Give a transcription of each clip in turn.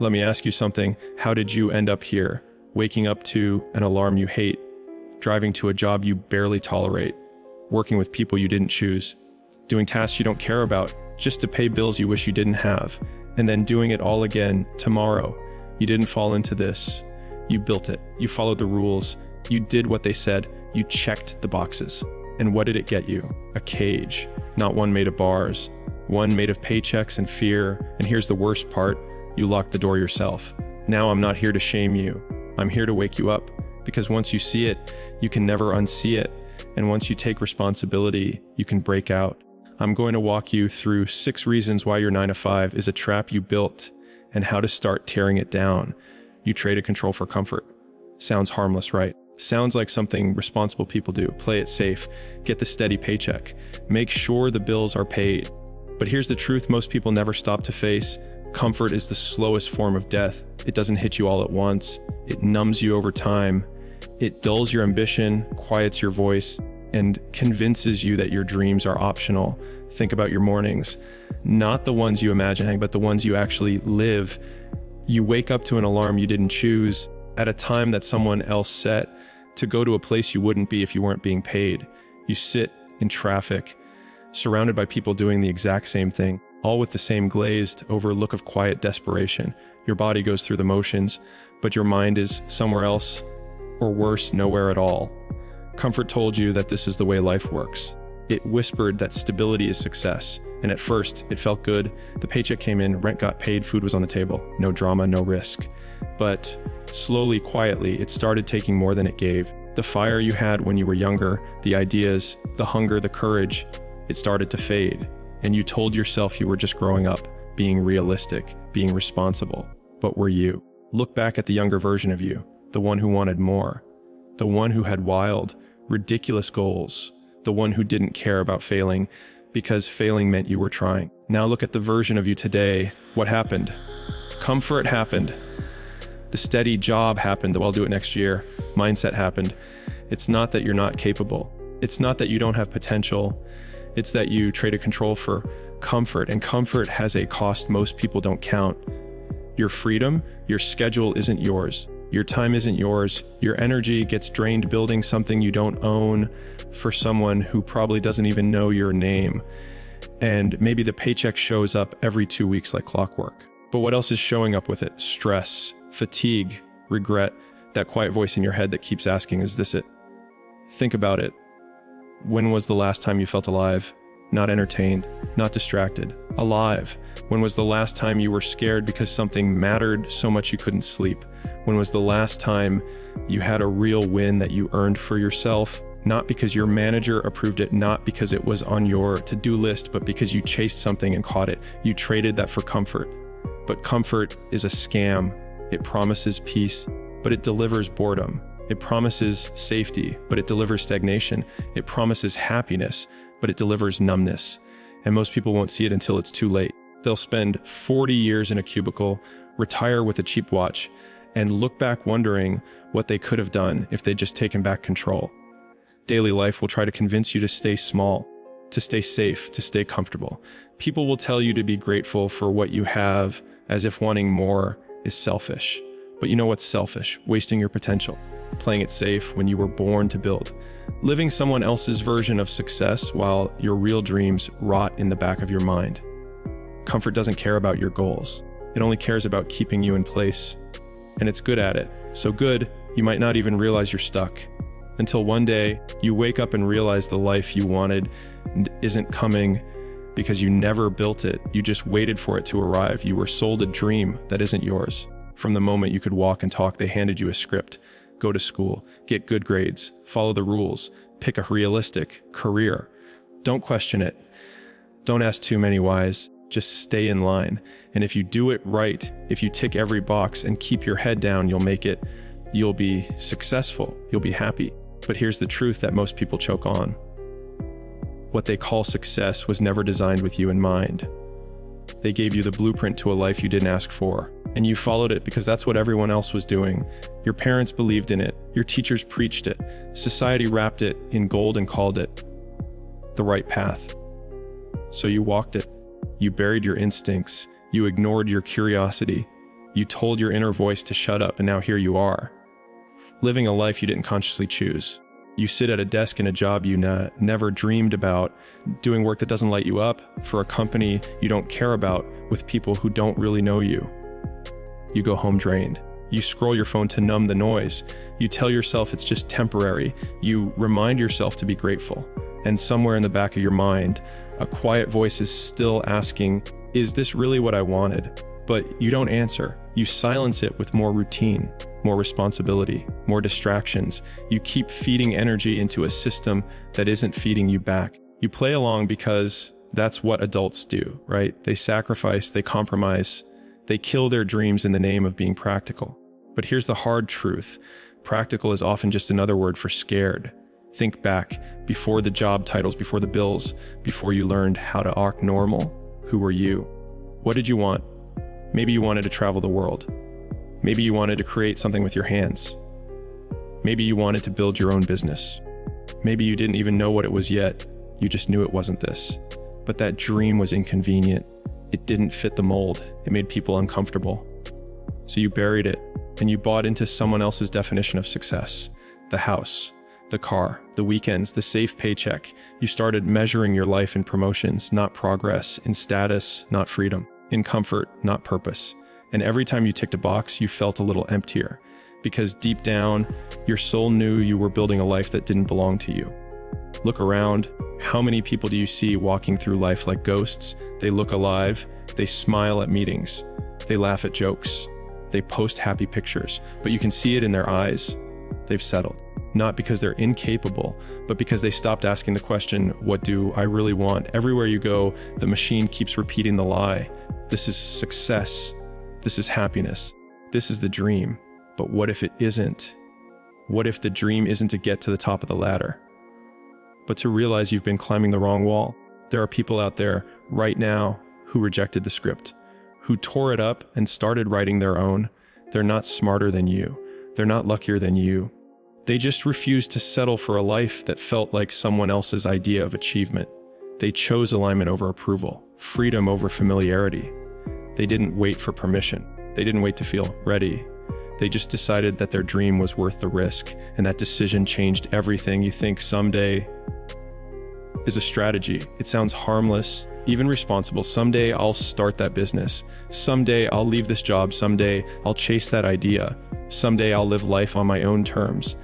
Let me ask you something. How did you end up here? Waking up to an alarm you hate, driving to a job you barely tolerate, working with people you didn't choose, doing tasks you don't care about just to pay bills you wish you didn't have, and then doing it all again tomorrow. You didn't fall into this. You built it. You followed the rules. You did what they said. You checked the boxes. And what did it get you? A cage. Not one made of bars. One made of paychecks and fear. And here's the worst part. You locked the door yourself. Now I'm not here to shame you. I'm here to wake you up. Because once you see it, you can never unsee it. And once you take responsibility, you can break out. I'm going to walk you through 6 reasons why your 9-to-5 is a trap you built and how to start tearing it down. You traded control for comfort. Sounds harmless, right? Sounds like something responsible people do. Play it safe. Get the steady paycheck. Make sure the bills are paid. But here's the truth most people never stop to face. Comfort is the slowest form of death. It doesn't hit you all at once. It numbs you over time. It dulls your ambition, quiets your voice, and convinces you that your dreams are optional. Think about your mornings. Not the ones you imagine, but the ones you actually live. You wake up to an alarm you didn't choose, at a time that someone else set, to go to a place you wouldn't be if you weren't being paid. You sit in traffic, surrounded by people doing the exact same thing, all with the same glazed over look of quiet desperation. Your body goes through the motions, but your mind is somewhere else, or worse, nowhere at all. Comfort told you that this is the way life works. It whispered that stability is success. And at first, it felt good. The paycheck came in, rent got paid, food was on the table. No drama, no risk. But slowly, quietly, it started taking more than it gave. The fire you had when you were younger, the ideas, the hunger, the courage, it started to fade. And you told yourself you were just growing up, being realistic, being responsible. But were you? Look back at the younger version of you, the one who wanted more, the one who had wild, ridiculous goals, the one who didn't care about failing because failing meant you were trying. Now look at the version of you today. What happened? Comfort happened. The steady job happened. I'll do it next year. Mindset happened. It's not that you're not capable. It's not that you don't have potential. It's that you traded control for comfort, and comfort has a cost most people don't count. Your freedom, your schedule isn't yours. Your time isn't yours. Your energy gets drained building something you don't own for someone who probably doesn't even know your name. And maybe the paycheck shows up every 2 weeks like clockwork. But what else is showing up with it? Stress, fatigue, regret, that quiet voice in your head that keeps asking, is this it? Think about it. When was the last time you felt alive? Not entertained, not distracted, alive. When was the last time you were scared because something mattered so much you couldn't sleep? When was the last time you had a real win that you earned for yourself? Not because your manager approved it, not because it was on your to-do list, but because you chased something and caught it. You traded that for comfort. But comfort is a scam. It promises peace, but it delivers boredom. It promises safety, but it delivers stagnation. It promises happiness, but it delivers numbness. And most people won't see it until it's too late. They'll spend 40 years in a cubicle, retire with a cheap watch, and look back wondering what they could have done if they'd just taken back control. Daily life will try to convince you to stay small, to stay safe, to stay comfortable. People will tell you to be grateful for what you have, as if wanting more is selfish. But you know what's selfish? Wasting your potential, playing it safe when you were born to build, living someone else's version of success while your real dreams rot in the back of your mind. Comfort doesn't care about your goals. It only cares about keeping you in place. And it's good at it. So good, you might not even realize you're stuck. Until one day, you wake up and realize the life you wanted isn't coming because you never built it. You just waited for it to arrive. You were sold a dream that isn't yours. From the moment you could walk and talk, they handed you a script. Go to school, get good grades, follow the rules, pick a realistic career. Don't question it. Don't ask too many whys. Just stay in line. And if you do it right, if you tick every box and keep your head down, you'll make it. You'll be successful. You'll be happy. But here's the truth that most people choke on. What they call success was never designed with you in mind. They gave you the blueprint to a life you didn't ask for, and you followed it because that's what everyone else was doing. Your parents believed in it. Your teachers preached it. Society wrapped it in gold and called it the right path. So you walked it. You buried your instincts. You ignored your curiosity. You told your inner voice to shut up, and now here you are, living a life you didn't consciously choose. You sit at a desk in a job you never dreamed about, doing work that doesn't light you up, for a company you don't care about, with people who don't really know you. You go home drained. You scroll your phone to numb the noise. You tell yourself it's just temporary. You remind yourself to be grateful. And somewhere in the back of your mind, a quiet voice is still asking, is this really what I wanted? But you don't answer. You silence it with more routine, more responsibility, more distractions. You keep feeding energy into a system that isn't feeding you back. You play along because that's what adults do, right? They sacrifice, they compromise, they kill their dreams in the name of being practical. But here's the hard truth. Practical is often just another word for scared. Think back, before the job titles, before the bills, before you learned how to act normal. Who were you? What did you want? Maybe you wanted to travel the world. Maybe you wanted to create something with your hands. Maybe you wanted to build your own business. Maybe you didn't even know what it was yet. You just knew it wasn't this. But that dream was inconvenient. It didn't fit the mold. It made people uncomfortable. So you buried it, and you bought into someone else's definition of success. The house, the car, the weekends, the safe paycheck. You started measuring your life in promotions, not progress, in status, not freedom, in comfort, not purpose. And every time you ticked a box, you felt a little emptier, because deep down, your soul knew you were building a life that didn't belong to you. Look around. How many people do you see walking through life like ghosts? They look alive, they smile at meetings, they laugh at jokes, they post happy pictures, but you can see it in their eyes. They've settled. Not because they're incapable, but because they stopped asking the question, what do I really want? Everywhere you go, the machine keeps repeating the lie. This is success. This is happiness. This is the dream. But what if it isn't? What if the dream isn't to get to the top of the ladder, but to realize you've been climbing the wrong wall? There are people out there right now who rejected the script, who tore it up and started writing their own. They're not smarter than you. They're not luckier than you. They just refused to settle for a life that felt like someone else's idea of achievement. They chose alignment over approval, freedom over familiarity. They didn't wait for permission. They didn't wait to feel ready. They just decided that their dream was worth the risk, and that decision changed everything. You think someday is a strategy. It sounds harmless, even responsible. Someday I'll start that business. Someday I'll leave this job. Someday I'll chase that idea. Someday I'll live life on my own terms.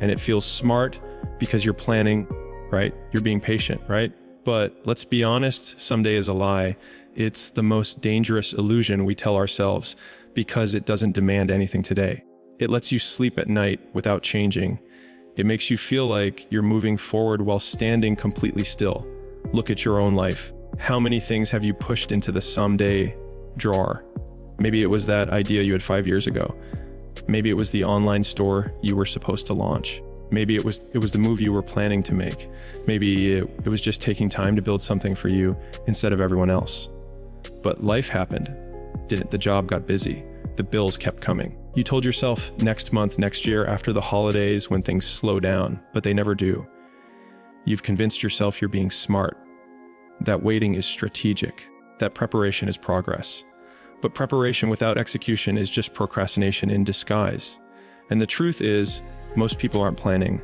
And it feels smart because you're planning, right? You're being patient, right? But let's be honest, someday is a lie. It's the most dangerous illusion we tell ourselves because it doesn't demand anything today. It lets you sleep at night without changing. It makes you feel like you're moving forward while standing completely still. Look at your own life. How many things have you pushed into the someday drawer? Maybe it was that idea you had 5 years ago. Maybe it was the online store you were supposed to launch. Maybe it was the move you were planning to make. Maybe it was just taking time to build something for you instead of everyone else. But life happened, didn't? The job got busy. The bills kept coming. You told yourself next month, next year, after the holidays, when things slow down, but they never do. You've convinced yourself you're being smart, that waiting is strategic, that preparation is progress. But preparation without execution is just procrastination in disguise. And the truth is, most people aren't planning.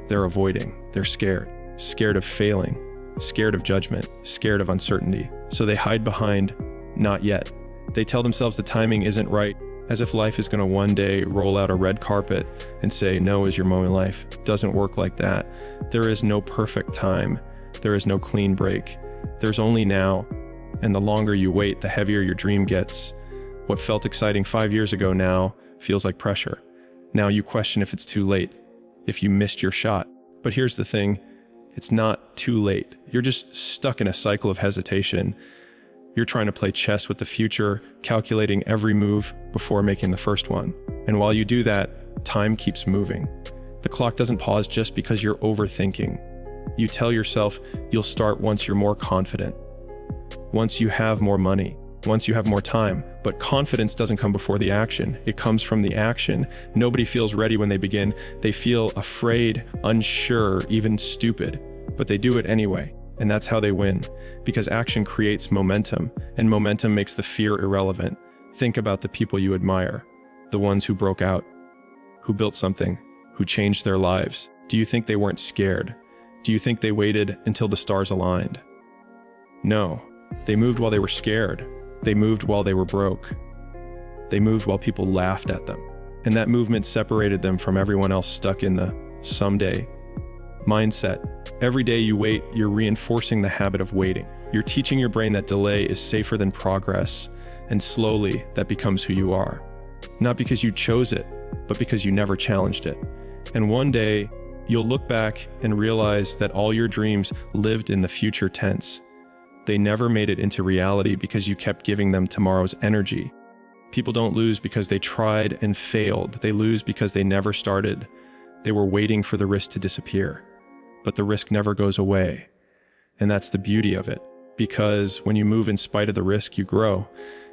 They're avoiding. They're scared. Scared of failing. Scared of judgment. Scared of uncertainty. So they hide behind, not yet. They tell themselves the timing isn't right, as if life is going to one day roll out a red carpet and say, no is your moment in life. It doesn't work like that. There is no perfect time. There is no clean break. There's only now. And the longer you wait, the heavier your dream gets. What felt exciting 5 years ago now feels like pressure. Now you question if it's too late, if you missed your shot. But here's the thing, it's not too late. You're just stuck in a cycle of hesitation. You're trying to play chess with the future, calculating every move before making the first one. And while you do that, time keeps moving. The clock doesn't pause just because you're overthinking. You tell yourself you'll start once you're more confident, once you have more money, once you have more time. But confidence doesn't come before the action. It comes from the action. Nobody feels ready when they begin. They feel afraid, unsure, even stupid, but they do it anyway. And that's how they win, because action creates momentum, and momentum makes the fear irrelevant. Think about the people you admire, the ones who broke out, who built something, who changed their lives. Do you think they weren't scared? Do you think they waited until the stars aligned? No, they moved while they were scared. They moved while they were broke. They moved while people laughed at them. And that movement separated them from everyone else stuck in the someday mindset. Every day you wait, you're reinforcing the habit of waiting. You're teaching your brain that delay is safer than progress, and slowly that becomes who you are. Not because you chose it, but because you never challenged it. And one day, you'll look back and realize that all your dreams lived in the future tense. They never made it into reality because you kept giving them tomorrow's energy. People don't lose because they tried and failed. They lose because they never started. They were waiting for the risk to disappear. But the risk never goes away. And that's the beauty of it. Because when you move in spite of the risk, you grow.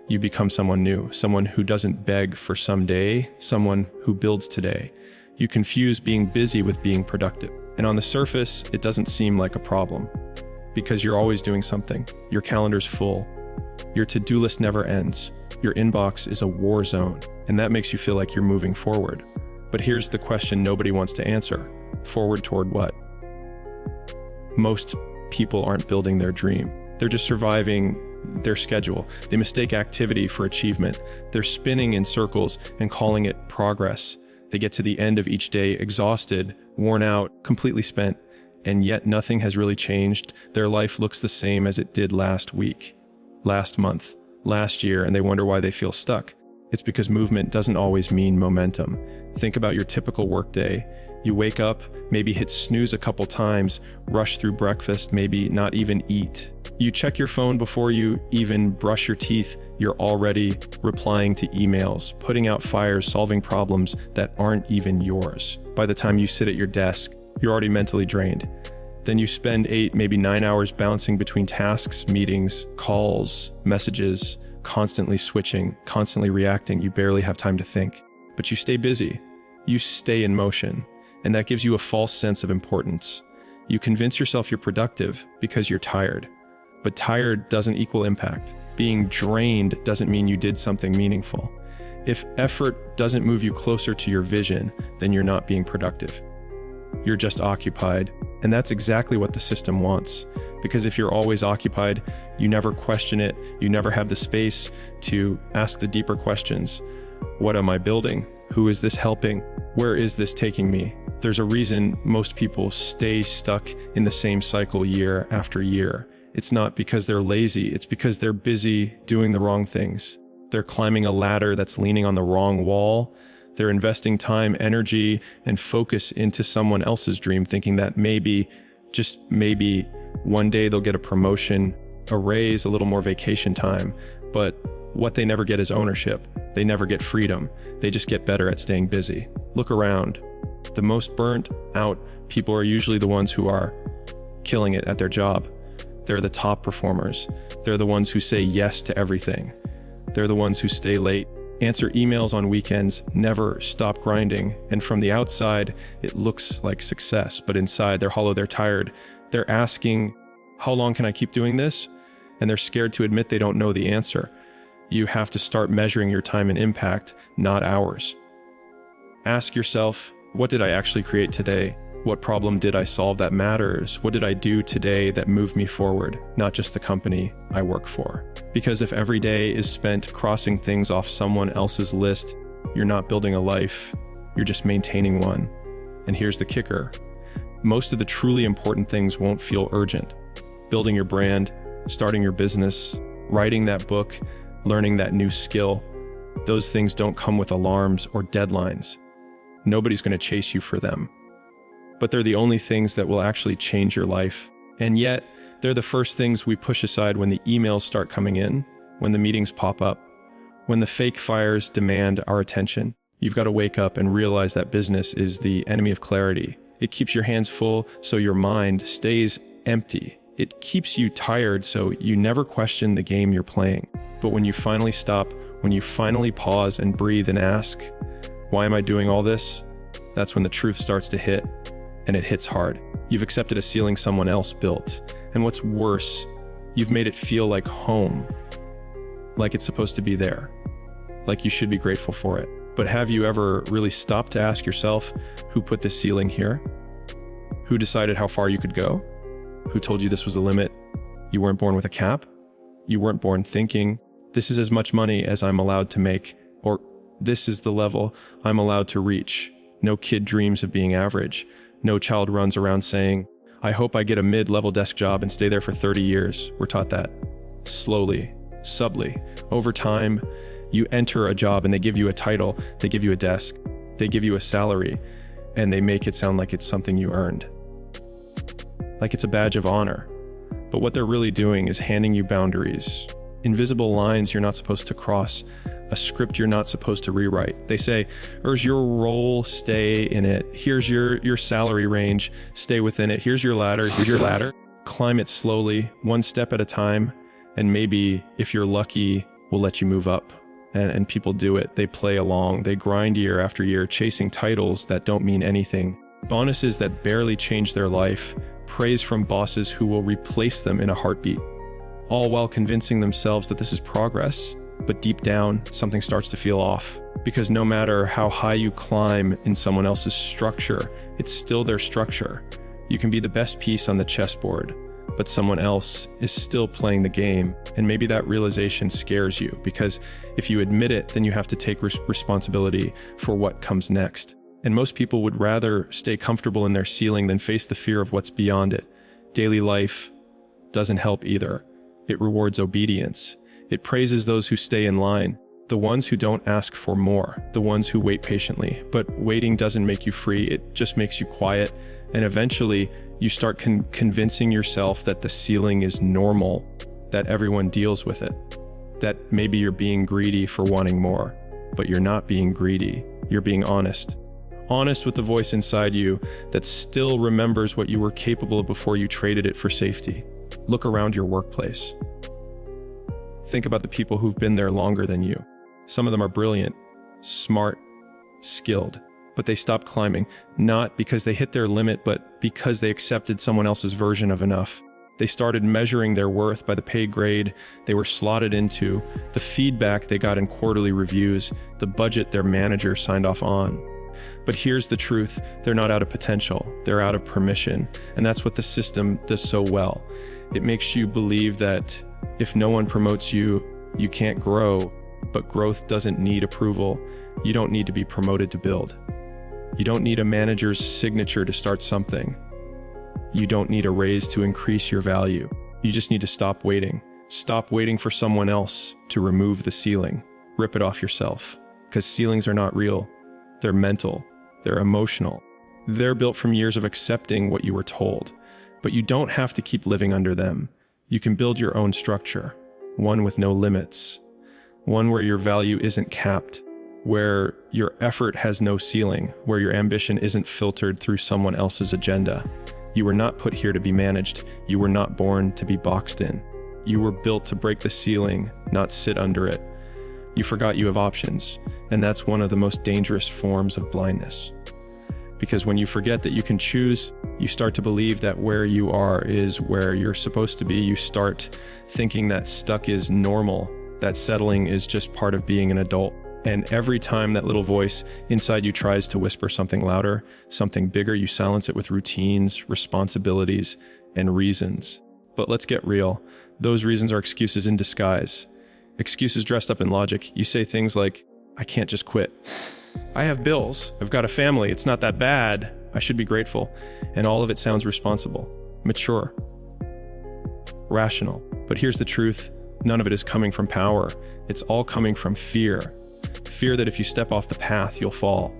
You become someone new, someone who doesn't beg for someday, someone who builds today. You confuse being busy with being productive. And on the surface, it doesn't seem like a problem. Because you're always doing something. Your calendar's full. Your to-do list never ends. Your inbox is a war zone, and that makes you feel like you're moving forward. But here's the question nobody wants to answer. Forward toward what? Most people aren't building their dream. They're just surviving their schedule. They mistake activity for achievement. They're spinning in circles and calling it progress. They get to the end of each day exhausted, worn out, completely spent, and yet nothing has really changed. Their life looks the same as it did last week, last month, last year, and they wonder why they feel stuck. It's because movement doesn't always mean momentum. Think about your typical workday. You wake up, maybe hit snooze a couple times, rush through breakfast, maybe not even eat. You check your phone before you even brush your teeth. You're already replying to emails, putting out fires, solving problems that aren't even yours. By the time you sit at your desk, you're already mentally drained. Then you spend 8, maybe 9 hours bouncing between tasks, meetings, calls, messages, constantly switching, constantly reacting. You barely have time to think. But you stay busy. You stay in motion. And that gives you a false sense of importance. You convince yourself you're productive because you're tired. But tired doesn't equal impact. Being drained doesn't mean you did something meaningful. If effort doesn't move you closer to your vision, then you're not being productive. You're just occupied. And that's exactly what the system wants. Because if you're always occupied, you never question it. You never have the space to ask the deeper questions. What am I building? Who is this helping? Where is this taking me? There's a reason most people stay stuck in the same cycle year after year. It's not because they're lazy. It's because they're busy doing the wrong things. They're climbing a ladder that's leaning on the wrong wall. They're investing time, energy, and focus into someone else's dream, thinking that maybe, just maybe, one day they'll get a promotion, a raise, a little more vacation time. But what they never get is ownership. They never get freedom. They just get better at staying busy. Look around. The most burnt out people are usually the ones who are killing it at their job. They're the top performers. They're the ones who say yes to everything. They're the ones who stay late, answer emails on weekends, never stop grinding. And from the outside, it looks like success, but inside they're hollow, they're tired. They're asking, how long can I keep doing this? And they're scared to admit they don't know the answer. You have to start measuring your time and impact, not hours. Ask yourself, what did I actually create today? What problem did I solve that matters? What did I do today that moved me forward, not just the company I work for? Because if every day is spent crossing things off someone else's list, you're not building a life, you're just maintaining one. And here's the kicker. Most of the truly important things won't feel urgent. Building your brand, starting your business, writing that book, learning that new skill, those things don't come with alarms or deadlines. Nobody's going to chase you for them. But they're the only things that will actually change your life. And yet, they're the first things we push aside when the emails start coming in, when the meetings pop up, when the fake fires demand our attention. You've got to wake up and realize that business is the enemy of clarity. It keeps your hands full so your mind stays empty. It keeps you tired so you never question the game you're playing. But when you finally stop, when you finally pause and breathe and ask, why am I doing all this? That's when the truth starts to hit, and it hits hard. You've accepted a ceiling someone else built. And what's worse, you've made it feel like home, like it's supposed to be there. like you should be grateful for it. But have you ever really stopped to ask yourself, who put this ceiling here? Who decided how far you could go? Who told you this was the limit? You weren't born with a cap? You weren't born thinking, this is as much money as I'm allowed to make, or this is the level I'm allowed to reach. No kid dreams of being average. No child runs around saying, I hope I get a mid-level desk job and stay there for 30 years. We're taught that. Slowly, subtly, over time, you enter a job and they give you a title, they give you a desk, they give you a salary, and they make it sound like it's something you earned. Like it's a badge of honor. But what they're really doing is handing you boundaries, invisible lines you're not supposed to cross, a script you're not supposed to rewrite. They say, here's your role, stay in it. Here's your salary range, stay within it. Here's your ladder. Climb it slowly, one step at a time, and maybe, if you're lucky, we'll let you move up. And people do it. They play along. They grind year after year, chasing titles that don't mean anything, bonuses that barely change their life, praise from bosses who will replace them in a heartbeat, all while convincing themselves that this is progress. But deep down, something starts to feel off. Because no matter how high you climb in someone else's structure, it's still their structure. You can be the best piece on the chessboard, but someone else is still playing the game. And maybe that realization scares you, because if you admit it, then you have to take responsibility for what comes next. And most people would rather stay comfortable in their ceiling than face the fear of what's beyond it. Daily life doesn't help either. It rewards obedience. It praises those who stay in line, the ones who don't ask for more, the ones who wait patiently. But waiting doesn't make you free, it just makes you quiet. And eventually, you start convincing yourself that the ceiling is normal, that everyone deals with it, that maybe you're being greedy for wanting more. But you're not being greedy, you're being honest. Honest with the voice inside you that still remembers what you were capable of before you traded it for safety. Look around your workplace. Think about the people who've been there longer than you. Some of them are brilliant, smart, skilled, but they stopped climbing, not because they hit their limit, but because they accepted someone else's version of enough. They started measuring their worth by the pay grade they were slotted into, the feedback they got in quarterly reviews, the budget their manager signed off on. But here's the truth, they're not out of potential, they're out of permission, and that's what the system does so well. It makes you believe that if no one promotes you, you can't grow, but growth doesn't need approval. You don't need to be promoted to build. You don't need a manager's signature to start something. You don't need a raise to increase your value. You just need to stop waiting. Stop waiting for someone else to remove the ceiling. Rip it off yourself. Because ceilings are not real. They're mental. They're emotional. They're built from years of accepting what you were told. But you don't have to keep living under them. You can build your own structure, one with no limits, one where your value isn't capped, where your effort has no ceiling, where your ambition isn't filtered through someone else's agenda. You were not put here to be managed. You were not born to be boxed in. You were built to break the ceiling, not sit under it. You forgot you have options, and that's one of the most dangerous forms of blindness. Because when you forget that you can choose, you start to believe that where you are is where you're supposed to be. You start thinking that stuck is normal, that settling is just part of being an adult. And every time that little voice inside you tries to whisper something louder, something bigger, you silence it with routines, responsibilities, and reasons. But let's get real. Those reasons are excuses in disguise. Excuses dressed up in logic. You say things like, I can't just quit. I have bills. I've got a family. It's not that bad. I should be grateful. And all of it sounds responsible, mature, rational. But here's the truth. None of it is coming from power. It's all coming from fear. Fear that if you step off the path, you'll fall.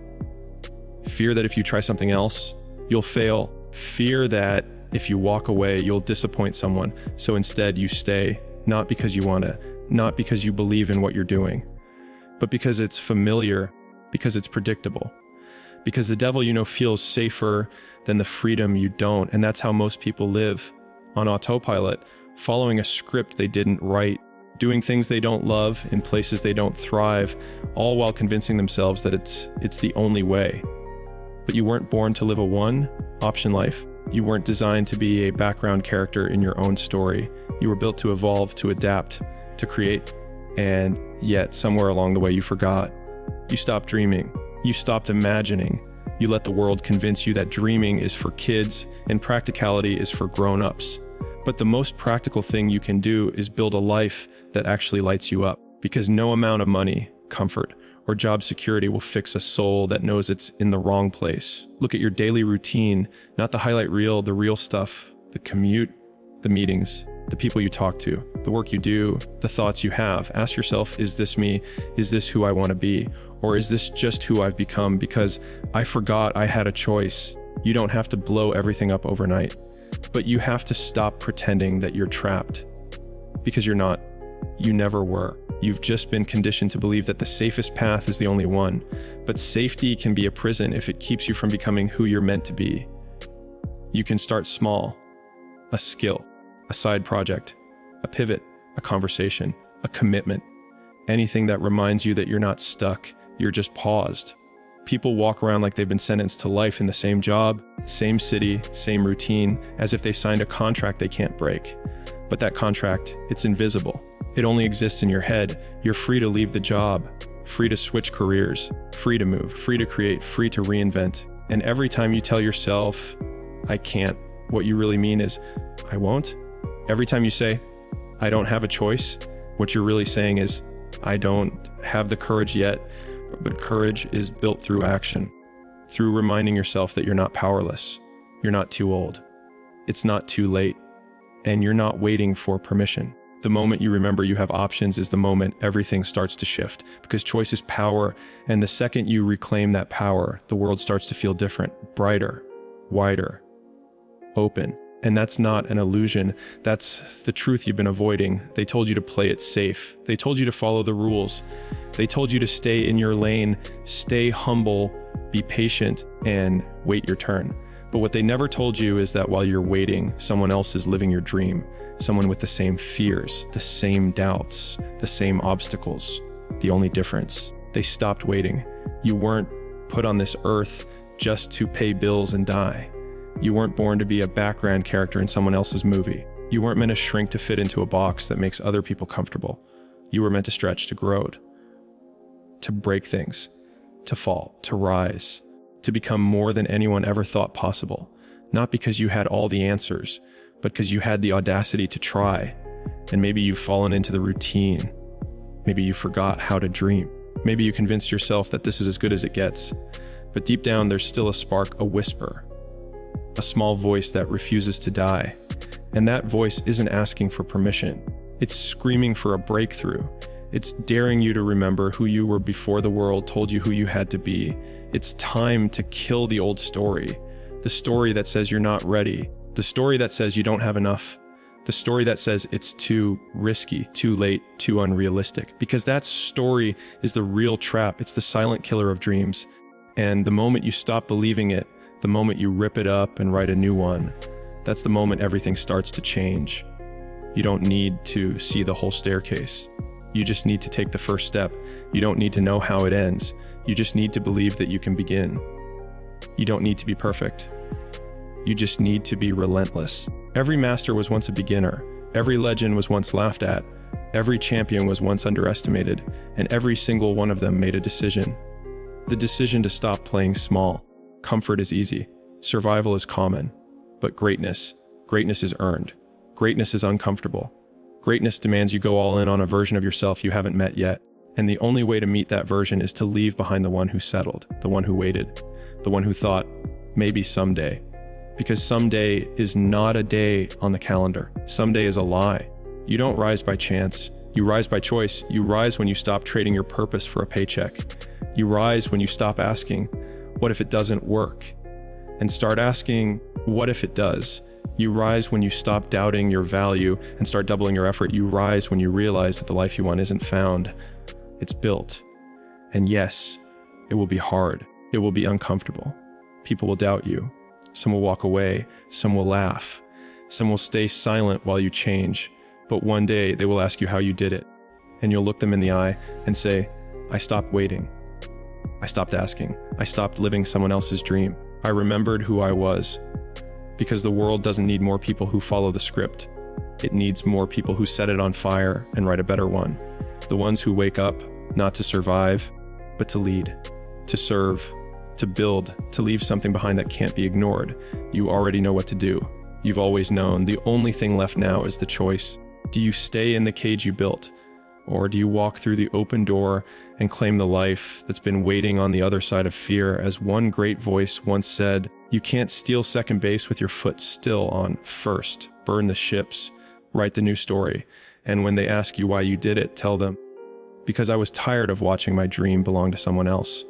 Fear that if you try something else, you'll fail. Fear that if you walk away, you'll disappoint someone. So instead you stay, not because you want to, not because you believe in what you're doing, but because it's familiar, because it's predictable. Because the devil you know feels safer than the freedom you don't. And that's how most people live, on autopilot, following a script they didn't write, doing things they don't love in places they don't thrive, all while convincing themselves that it's the only way. But you weren't born to live a one-option life. You weren't designed to be a background character in your own story. You were built to evolve, to adapt, to create. And Yet somewhere along the way you forgot. You stopped dreaming. You stopped imagining. You let the world convince you that dreaming is for kids and practicality is for grown-ups. But the most practical thing you can do is build a life that actually lights you up, because no amount of money, comfort, or job security will fix a soul that knows it's in the wrong place. Look at your daily routine, not the highlight reel, the real stuff, the commute, the meetings, the people you talk to, the work you do, the thoughts you have. Ask yourself, is this me? Is this who I want to be? Or is this just who I've become because I forgot I had a choice? You don't have to blow everything up overnight, but you have to stop pretending that you're trapped, because you're not. You never were. You've just been conditioned to believe that the safest path is the only one, but safety can be a prison if it keeps you from becoming who you're meant to be. You can start small, a skill, a side project, a pivot, a conversation, a commitment, anything that reminds you that you're not stuck, you're just paused. People walk around like they've been sentenced to life in the same job, same city, same routine, as if they signed a contract they can't break. But that contract, it's invisible. It only exists in your head. You're free to leave the job, free to switch careers, free to move, free to create, free to reinvent. And every time you tell yourself, I can't, what you really mean is, I won't. Every time you say, I don't have a choice, what you're really saying is, I don't have the courage yet. But courage is built through action, through reminding yourself that you're not powerless, you're not too old, it's not too late, and you're not waiting for permission. The moment you remember you have options is the moment everything starts to shift, because choice is power, and the second you reclaim that power, the world starts to feel different, brighter, wider, open. And that's not an illusion, that's the truth you've been avoiding. They told you to play it safe. They told you to follow the rules. They told you to stay in your lane, stay humble, be patient, and wait your turn. But what they never told you is that while you're waiting, someone else is living your dream. Someone with the same fears, the same doubts, the same obstacles. The only difference, they stopped waiting. You weren't put on this earth just to pay bills and die. You weren't born to be a background character in someone else's movie. You weren't meant to shrink to fit into a box that makes other people comfortable. You were meant to stretch, to grow, to break things, to fall, to rise, to become more than anyone ever thought possible. Not because you had all the answers, but because you had the audacity to try. And maybe you've fallen into the routine. Maybe you forgot how to dream. Maybe you convinced yourself that this is as good as it gets. But deep down, there's still a spark, a whisper, a small voice that refuses to die. And that voice isn't asking for permission. It's screaming for a breakthrough. It's daring you to remember who you were before the world told you who you had to be. It's time to kill the old story. The story that says you're not ready. The story that says you don't have enough. The story that says it's too risky, too late, too unrealistic. Because that story is the real trap. It's the silent killer of dreams. And the moment you stop believing it, the moment you rip it up and write a new one, that's the moment everything starts to change. You don't need to see the whole staircase. You just need to take the first step. You don't need to know how it ends. You just need to believe that you can begin. You don't need to be perfect. You just need to be relentless. Every master was once a beginner. Every legend was once laughed at. Every champion was once underestimated. And every single one of them made a decision. The decision to stop playing small. Comfort is easy. Survival is common. But greatness is earned. Greatness is uncomfortable. Greatness demands you go all in on a version of yourself you haven't met yet. And the only way to meet that version is to leave behind the one who settled, the one who waited, the one who thought, maybe someday. Because someday is not a day on the calendar. Someday is a lie. You don't rise by chance. You rise by choice. You rise when you stop trading your purpose for a paycheck. You rise when you stop asking, what if it doesn't work? And start asking, what if it does? You rise when you stop doubting your value and start doubling your effort. You rise when you realize that the life you want isn't found, it's built. And yes, it will be hard. It will be uncomfortable. People will doubt you. Some will walk away. Some will laugh. Some will stay silent while you change. But one day they will ask you how you did it. And you'll look them in the eye and say, I stopped waiting. I stopped asking. I stopped living someone else's dream. I remembered who I was. Because the world doesn't need more people who follow the script. It needs more people who set it on fire and write a better one. The ones who wake up, not to survive, but to lead, to serve, to build, to leave something behind that can't be ignored. You already know what to do. You've always known. The only thing left now is the choice. Do you stay in the cage you built? Or do you walk through the open door and claim the life that's been waiting on the other side of fear? As one great voice once said, you can't steal second base with your foot still on first. Burn the ships, write the new story. And when they ask you why you did it, tell them, because I was tired of watching my dream belong to someone else.